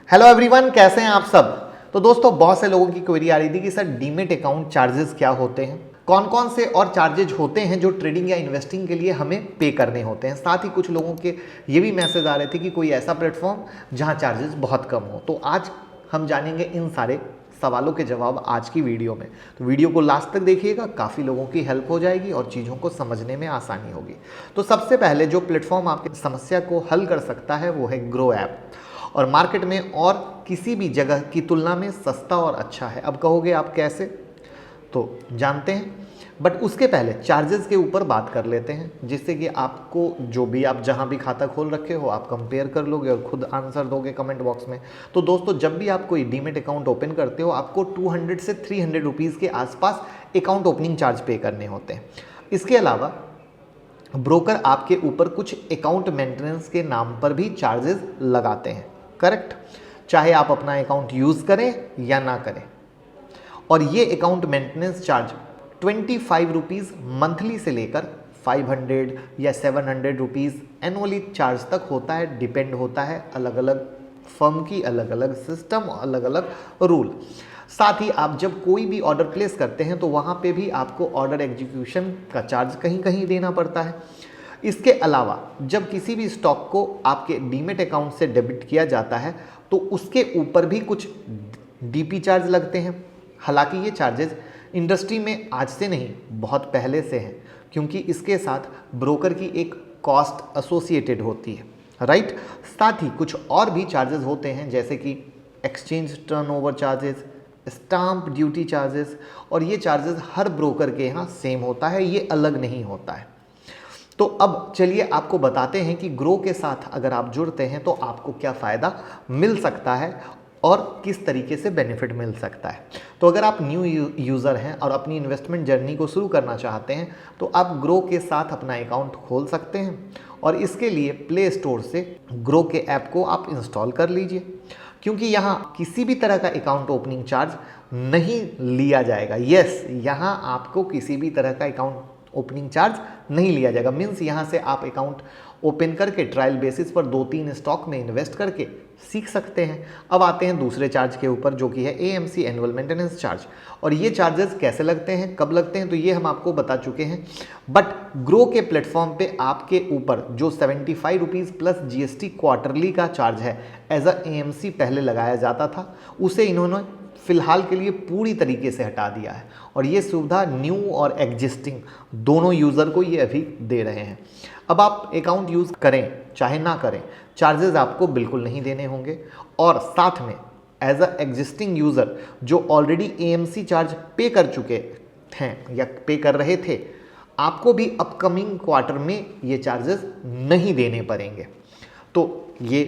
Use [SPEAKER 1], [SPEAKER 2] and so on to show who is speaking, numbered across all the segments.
[SPEAKER 1] Hello everyone, कैसे हैं आप सब। तो दोस्तों, बहुत से लोगों की क्वेरी आ रही थी कि सर डीमेट अकाउंट चार्जेस क्या होते हैं, कौन कौन से और चार्जेज होते हैं जो ट्रेडिंग या इन्वेस्टिंग के लिए हमें पे करने होते हैं। साथ ही कुछ लोगों के ये भी मैसेज आ रहे थे कि कोई ऐसा प्लेटफॉर्म जहां चार्जेस बहुत कम हो। तो आज हम जानेंगे इन सारे सवालों के जवाब आज की वीडियो में। तो वीडियो को लास्ट तक देखिएगा, काफ़ी लोगों की हेल्प हो जाएगी और चीज़ों को समझने में आसानी होगी। तो सबसे पहले जो प्लेटफॉर्म आपकी समस्या को हल कर सकता है वो है ग्रो ऐप, और मार्केट में और किसी भी जगह की तुलना में सस्ता और अच्छा है। अब कहोगे आप कैसे, तो जानते हैं, बट उसके पहले चार्जेस के ऊपर बात कर लेते हैं, जिससे कि आपको जो भी आप जहां भी खाता खोल रखे हो आप कंपेयर कर लोगे और खुद आंसर दोगे कमेंट बॉक्स में। तो दोस्तों, जब भी आप कोई डीमेट अकाउंट ओपन करते हो आपको 200 से 300 रुपीज़ के आसपास अकाउंट ओपनिंग चार्ज पे करने होते हैं। इसके अलावा ब्रोकर आपके ऊपर कुछ अकाउंट मेंटेनेंस के नाम पर भी चार्जेस लगाते हैं, करेक्ट, चाहे आप अपना अकाउंट यूज़ करें या ना करें। और ये account maintenance charge 25 rupees monthly से लेकर 500 या 700 रुपीज़ एनुअली चार्ज तक होता है। डिपेंड होता है अलग अलग फर्म की अलग अलग सिस्टम, अलग अलग रूल। साथ ही आप जब कोई भी ऑर्डर प्लेस करते हैं तो वहाँ पे भी आपको ऑर्डर एग्जीक्यूशन का चार्ज कहीं कहीं देना पड़ता है। इसके अलावा जब किसी भी स्टॉक को आपके डीमेट अकाउंट से डेबिट किया जाता है तो उसके ऊपर भी कुछ डीपी चार्ज लगते हैं। हालांकि ये चार्जेस इंडस्ट्री में आज से नहीं बहुत पहले से हैं, क्योंकि इसके साथ ब्रोकर की एक कॉस्ट एसोसिएटेड होती है, राइट। साथ ही कुछ और भी चार्जेस होते हैं, जैसे कि exchange turnover charges, stamp duty charges, और ये चार्जेस हर ब्रोकर के यहाँ सेम होता है, ये अलग नहीं होता है। तो अब चलिए आपको बताते हैं कि ग्रो के साथ अगर आप जुड़ते हैं तो आपको क्या फ़ायदा मिल सकता है और किस तरीके से बेनिफिट मिल सकता है। तो अगर आप न्यू यूज़र हैं और अपनी इन्वेस्टमेंट जर्नी को शुरू करना चाहते हैं तो आप ग्रो के साथ अपना अकाउंट खोल सकते हैं, और इसके लिए प्ले स्टोर से ग्रो के ऐप को आप इंस्टॉल कर लीजिए, क्योंकि यहाँ किसी भी तरह का अकाउंट ओपनिंग चार्ज नहीं लिया जाएगा। यस, यहाँ आपको किसी भी तरह का अकाउंट ओपनिंग चार्ज नहीं लिया जाएगा। मीन्स यहाँ से आप अकाउंट ओपन करके ट्रायल बेसिस पर 2-3 स्टॉक में इन्वेस्ट करके सीख सकते हैं। अब आते हैं दूसरे चार्ज के ऊपर, जो कि है एएमसी एनुअल मेंटेनेंस चार्ज। और ये चार्जेस कैसे लगते हैं, कब लगते हैं, तो ये हम आपको बता चुके हैं। बट ग्रो के प्लेटफॉर्म पे आपके ऊपर जो 75 रुपीज़ प्लस जीएसटी क्वार्टरली का चार्ज है एज अ एएमसी पहले लगाया जाता था, उसे इन्होंने फिलहाल के लिए पूरी तरीके से हटा दिया है, और ये सुविधा न्यू और एग्जिस्टिंग दोनों यूज़र को ये अभी दे रहे हैं। अब आप अकाउंट यूज़ करें चाहे ना करें, चार्जेस आपको बिल्कुल नहीं देने होंगे। और साथ में एज अ एग्जिस्टिंग यूज़र जो ऑलरेडी एएमसी चार्ज पे कर चुके हैं या पे कर रहे थे, आपको भी अपकमिंग क्वार्टर में ये चार्जेस नहीं देने पड़ेंगे। तो ये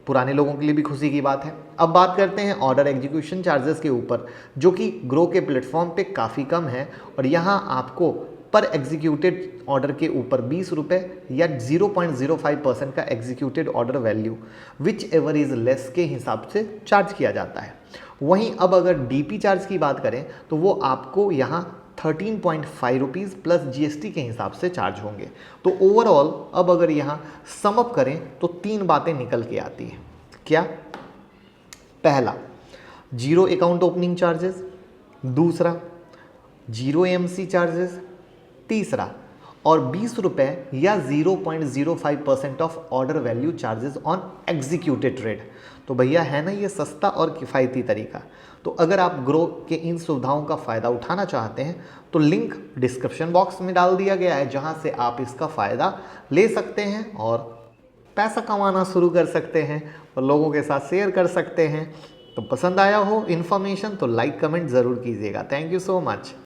[SPEAKER 1] पुराने लोगों के लिए भी खुशी की बात है। अब बात करते हैं ऑर्डर एग्जीक्यूशन चार्जेस के ऊपर, जो कि ग्रो के प्लेटफॉर्म पे काफ़ी कम है, और यहाँ आपको पर एग्जीक्यूटेड ऑर्डर के ऊपर 20 रुपये या 0.05% का executed order value which ever is less के हिसाब से चार्ज किया जाता है। वहीं अब अगर डीपी चार्ज की बात करें तो वो आपको यहाँ 13.5 रुपीज़ प्लस जीएसटी के हिसाब से चार्ज होंगे। तो ओवरऑल अब अगर यहाँ समअप करें तो 3 बातें निकल के आती हैं। क्या? पहला, जीरो अकाउंट ओपनिंग चार्जेस, दूसरा जीरो एएमसी चार्जेस, तीसरा और 20 रुपये या 0.05% of order value charges on executed trade. तो भैया है ना ये सस्ता और किफ़ायती तरीका। तो अगर आप ग्रो के इन सुविधाओं का फ़ायदा उठाना चाहते हैं तो लिंक डिस्क्रिप्शन बॉक्स में डाल दिया गया है, जहां से आप इसका फ़ायदा ले सकते हैं और पैसा कमाना शुरू कर सकते हैं और लोगों के साथ शेयर कर सकते हैं। तो पसंद आया हो इन्फॉर्मेशन तो लाइक कमेंट ज़रूर कीजिएगा। Thank you so much.